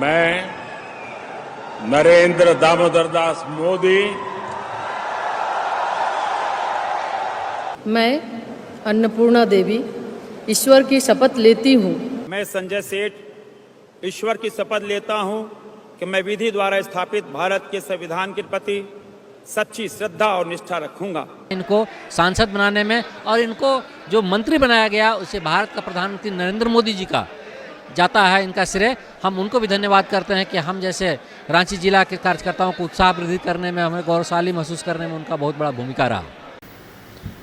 मैं नरेंद्र दामोदर दास मोदी मैं अन्नपूर्णा देवी ईश्वर की शपथ लेती हूँ। मैं संजय सेठ ईश्वर की शपथ लेता हूँ कि मैं विधि द्वारा स्थापित भारत के संविधान के प्रति सच्ची श्रद्धा और निष्ठा रखूंगा। इनको सांसद बनाने में और इनको जो मंत्री बनाया गया उसे भारत का प्रधानमंत्री नरेंद्र मोदी जी का जाता है इनका श्रेय। हम उनको भी धन्यवाद करते हैं कि हम जैसे रांची जिला के कार्यकर्ताओं को उत्साह वृद्धि करने में, हमें गौरवशाली महसूस करने में उनका बहुत बड़ा भूमिका रहा।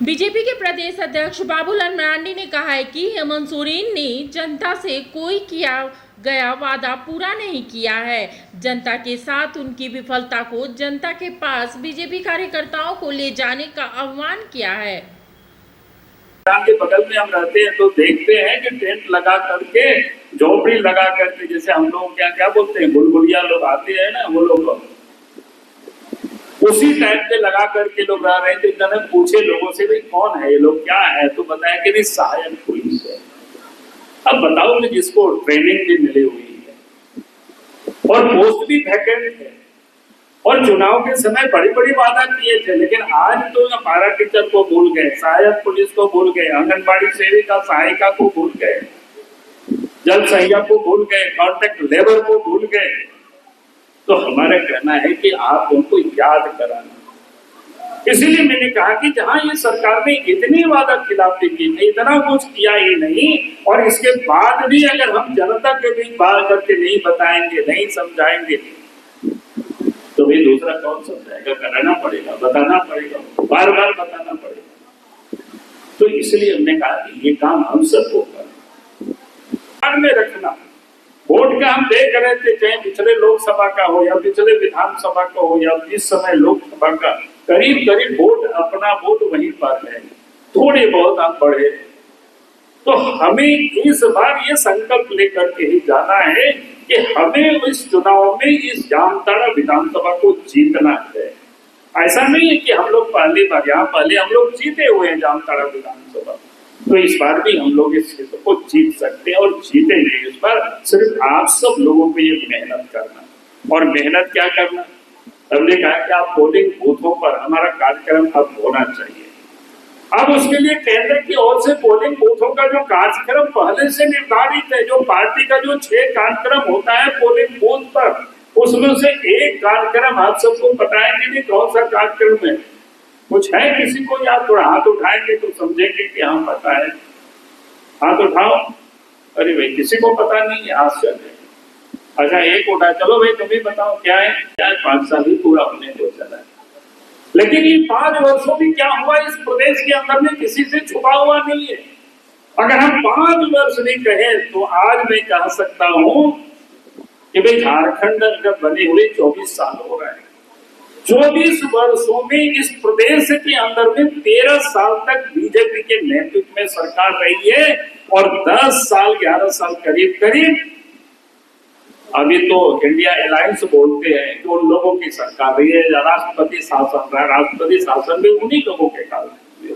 बीजेपी के प्रदेश अध्यक्ष बाबूलाल मरांडी ने कहा है कि हेमंत सोरेन ने जनता से कोई किया गया वादा पूरा नहीं किया है। जनता के साथ उनकी विफलता को जनता के पास बीजेपी कार्यकर्ताओं को ले जाने का आह्वान किया है। के बगल में हम रहते हैं तो देखते हैं कि टेंट लगा करके, झोपड़ी लगा करके, जैसे हम लोग क्या बोलते हैं, बुलबुलिया लोग आते हैं ना, वो लोग उसी टाइप पे लगा करके लोग रह रहे थे। मैंने पूछे लोगों से, भाई कौन है ये लोग, क्या है, तो बताया कि नहीं सहायक पुलिस है। अब बताओ कि जिसको ट्रेनिंग भी मिली हुई है और पोस्ट भी वैकेंट है और चुनाव के समय बड़ी बड़ी वादा किए थे, लेकिन आज तो पारा टीचर को भूल गए, सहायक पुलिस को भूल गए, आंगनबाड़ी सेविका सहायिका को भूल गए, जल सहिया को भूल गए, कॉन्ट्रैक्ट लेबर को भूल गए। तो हमारा कहना है कि आप उनको याद कराना। इसीलिए मैंने कहा कि जहां ये सरकार ने इतनी वादा खिलाफी की, इतना कुछ किया ही नहीं, और इसके बाद भी अगर हम जनता के बीच बाहर करके नहीं बताएंगे, नहीं समझाएंगे, तो भी दूसरा कौन समझाएगा? कराना पड़ेगा, बताना पड़ेगा, बार बार बताना पड़ेगा। तो इसलिए हमने कहा कि ये काम हम सबको करना, में रखना। वोट का हम देख रहे थे, चाहे पिछले लोकसभा का हो या पिछले विधानसभा का हो या इस समय लोकसभा का, करीब करीब वोट, अपना वोट वहीं पर है। थोड़े बहुत हम बढ़े, तो हमें इस बार ये संकल्प लेकर के ही जाना है कि हमें इस चुनाव में इस जामताड़ा विधानसभा को जीतना है। ऐसा नहीं है कि हम लोग पहली बार, यहाँ पहले हम लोग जीते हुए हैं जामताड़ा विधानसभा, तो इस बार भी हम लोग इस क्षेत्र को जीत सकते हैं और जीतेंगे। इस बार सिर्फ आप सब लोगों को ये मेहनत करना, और मेहनत क्या करना, हमने कहा कि आप पोलिंग बूथों पर हमारा कार्यक्रम अब होना चाहिए। अब उसके लिए केंद्र की ओर से पोलिंग बूथों का जो कार्यक्रम पहले से निर्धारित है, जो पार्टी का जो 6 कार्यक्रम होता है पोलिंग बूथ पर, उसमें से एक कार्यक्रम आप सबको पता है कि नहीं कौन सा कार्यक्रम है? कुछ है किसी को याद? थोड़ा हाथ उठाएंगे तो समझेंगे कि हाँ पता है। हाथ उठाओ। अरे भाई किसी को पता नहीं है, आश्चर्य। अच्छा एक उठा, चलो भाई तुम्हें बताओ क्या है? क्या 5 साल ही पूरा होने को चला है, लेकिन ये 5 वर्षों में क्या हुआ इस प्रदेश के अंदर में किसी से छुपा हुआ नहीं है। अगर हम 5 वर्ष नहीं कहे तो आज मैं कह सकता हूं कि भाई झारखंड अगर बने हुए 24 साल हो रहे हैं, 24 वर्षों में इस प्रदेश के अंदर में 13 साल तक बीजेपी के नेतृत्व में सरकार रही है, और 10 साल 11 साल करीब करीब अभी तो इंडिया अलायंस बोलते हैं कि उन लोगों की सरकार रही है, राष्ट्रपति शासन रहा, राष्ट्रपति शासन भी उन्हीं लोगों के काल में।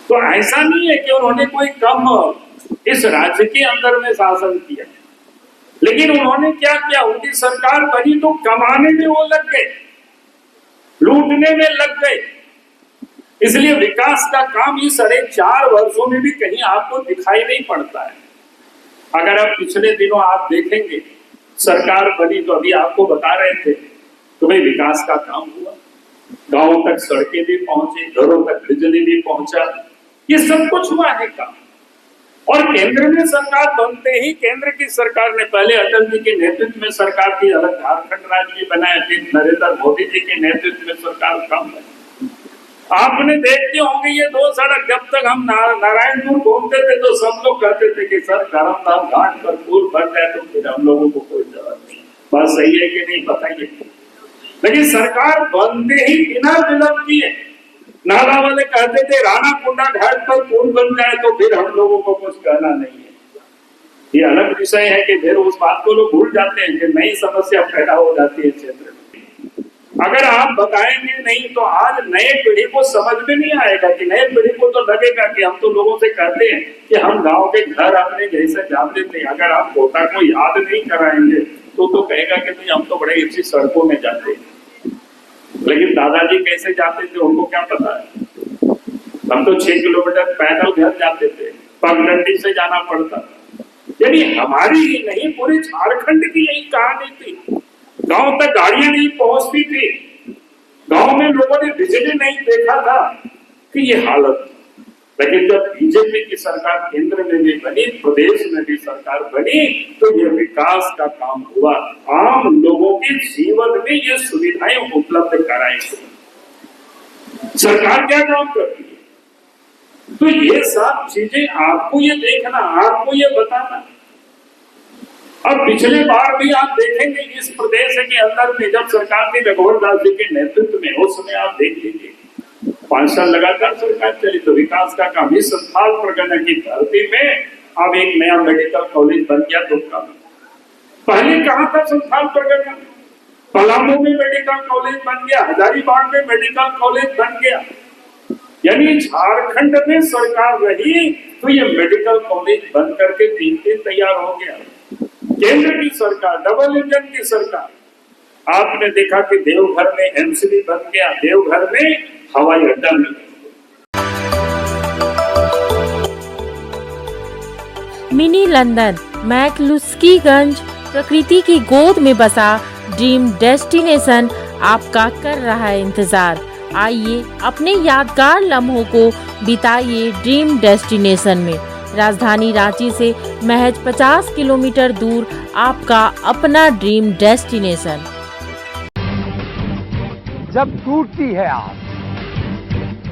तो ऐसा नहीं है कि उन्होंने कोई कम इस राज्य के अंदर में शासन किया, लेकिन उन्होंने क्या किया, उनकी सरकार बनी तो कमाने में वो लग गए, लूटने में लग गए। इसलिए विकास का काम इस 4.5 वर्षों में भी कहीं आपको दिखाई नहीं पड़ता है। अगर आप पिछले दिनों आप देखेंगे, सरकार बनी तो अभी आपको बता रहे थे तो भाई विकास का काम हुआ, गांवों तक सड़कें भी पहुंची, घरों तक बिजली भी पहुंचा, ये सब कुछ हुआ है काम। और केंद्र में सरकार बनते ही केंद्र की सरकार ने, पहले अटल जी के नेतृत्व में सरकार की, अलग झारखंड राज्य भी बनाया, फिर नरेंद्र मोदी जी के नेतृत्व में सरकार काम बनी। आपने देखते होंगे ये 2 सड़क, जब तक हम नारायणपुर घूमते थे तो सब लोग कहते थे कि सर धर्मधाम घाट पर पुल बन जाए तो फिर हम लोगों को कोई जरूरत नहीं। बात सही है कि नहीं बताइए? लेकिन सरकार बनते ही बिना विलंब किए, नाला वाले कहते थे राणा कुंडा घाट पर पुल बन जाए तो फिर हम लोगों को कुछ कहना नहीं है। ये अलग विषय है कि फिर उस बात को लोग भूल जाते हैं कि नई समस्या पैदा हो जाती है क्षेत्र में। अगर आप बताएंगे नहीं तो आज नए पीढ़ी को समझ में नहीं आएगा, कि नए पीढ़ी को तो लगेगा कि हम तो लोगों से कहते हैं कि हम गांव के घर अपने जैसे जाते थे, अगर आप पोता को याद नहीं कराएंगे तो कहेगा कि नहीं हम तो बड़े अच्छी सड़कों में जाते हैं, लेकिन दादाजी कैसे जाते थे उनको क्या पता है। हम तो 6 किलोमीटर पैदल घर जाते थे, पगडंडी से जाना पड़ता। यानी हमारी ही नहीं पूरे झारखंड की यही कहानी थी। गांव तक गाड़ियां नहीं पहुंचती थी, गांव में लोगों ने बिजली नहीं देखा था कि ये हालत। लेकिन जब बीजेपी की सरकार केंद्र में भी बनी, प्रदेश में भी सरकार बनी, तो ये विकास का काम हुआ। आम लोगों के जीवन में ये सुविधाएं उपलब्ध कराई गई। सरकार क्या काम करती है? तो ये सब चीजें आपको ये देखना, आपको ये बताना। अब पिछले बार भी आप देखेंगे इस प्रदेश के अंदर में जब सरकार थी रघुवर दास जी के नेतृत्व में, उस समय आप देख लीजिए 5 साल लगातार सरकार चली तो विकास का काम। इस संथाल परगना की धरती में अब एक नया मेडिकल कॉलेज बन गया दुमका में। पहले कहां था संथाल परगना? पलामू में मेडिकल कॉलेज बन गया, हजारीबाग में मेडिकल कॉलेज बन गया। यानी झारखंड में सरकार रही तो ये मेडिकल कॉलेज बन करके 3 दिन तैयार हो गया। केंद्र की सरकार, डबल इंजन की सरकार, आपने देखा कि देवघर में एमसीडी बन गया, देवघर में हवाई अड्डा मिल गया। मिनी लंदन मैक्लुस्कीगंज प्रकृति की गोद में बसा ड्रीम डेस्टिनेशन आपका कर रहा है इंतजार। आइए अपने यादगार लम्हों को बिताइए ड्रीम डेस्टिनेशन में। राजधानी रांची से महज 50 किलोमीटर दूर आपका अपना ड्रीम डेस्टिनेशन। जब टूटती है आस,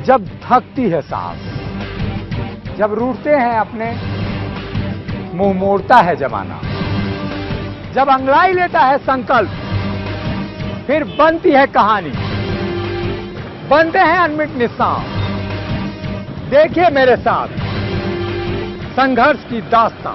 जब थकती है सांस, जब रूठते हैं अपने, मुंह मोड़ता है जमाना, जब अंगड़ाई लेता है संकल्प, फिर बनती है कहानी, बनते हैं अनमिट निशान। देखिए मेरे साथ संघर्ष की दास्तां।